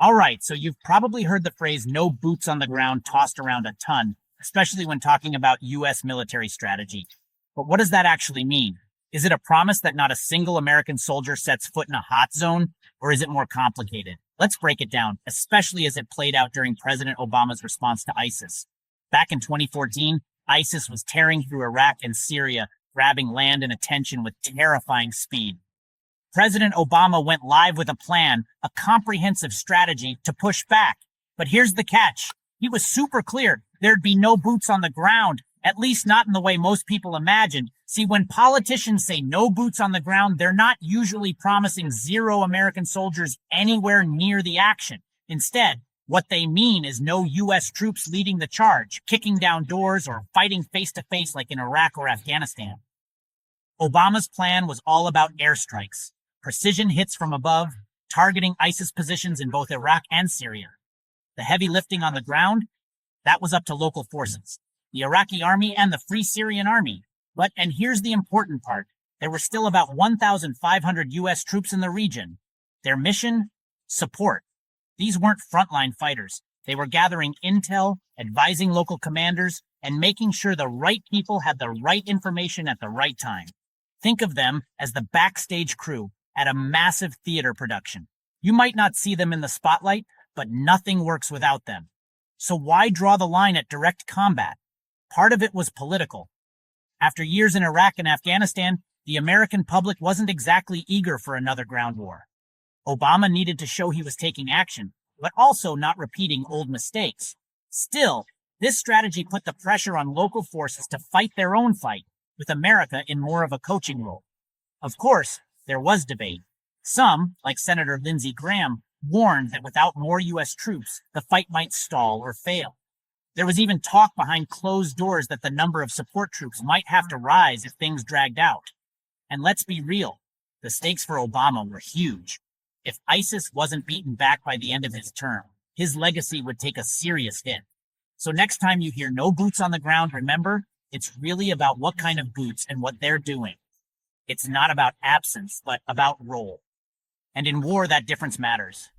All right, so you've probably heard the phrase no boots on the ground tossed around a ton, especially when talking about US military strategy. But what does that actually mean? Is it a promise that not a single American soldier sets foot in a hot zone, or is it more complicated? Let's break it down, especially as it played out during President Obama's response to ISIS. Back in 2014, ISIS was tearing through Iraq and Syria, grabbing land and attention with terrifying speed. President Obama went live with a plan, a comprehensive strategy to push back. But here's the catch. He was super clear. There'd be no boots on the ground, at least not in the way most people imagined. See, when politicians say no boots on the ground, they're not usually promising zero American soldiers anywhere near the action. Instead, what they mean is no U.S. troops leading the charge, kicking down doors, or fighting face-to-face like in Iraq or Afghanistan. Obama's plan was all about airstrikes, precision hits from above, targeting ISIS positions in both Iraq and Syria. The heavy lifting on the ground, that was up to local forces, the Iraqi army and the Free Syrian Army. But, and here's the important part, there were still about 1,500 U.S. troops in the region. Their mission? Support. These weren't frontline fighters. They were gathering intel, advising local commanders, and making sure the right people had the right information at the right time. Think of them as the backstage crew at a massive theater production. You might not see them in the spotlight, but nothing works without them. So why draw the line at direct combat? Part of it was political. After years in Iraq and Afghanistan, the American public wasn't exactly eager for another ground war. Obama needed to show he was taking action, but also not repeating old mistakes. Still, this strategy put the pressure on local forces to fight their own fight, with America in more of a coaching role. Of course, there was debate. Some, like Senator Lindsey Graham, warned that without more U.S. troops, the fight might stall or fail. There was even talk behind closed doors that the number of support troops might have to rise if things dragged out. And let's be real, the stakes for Obama were huge. If ISIS wasn't beaten back by the end of his term, his legacy would take a serious hit. So next time you hear no boots on the ground, remember, it's really about what kind of boots and what they're doing. It's not about absence, but about role. And in war, that difference matters.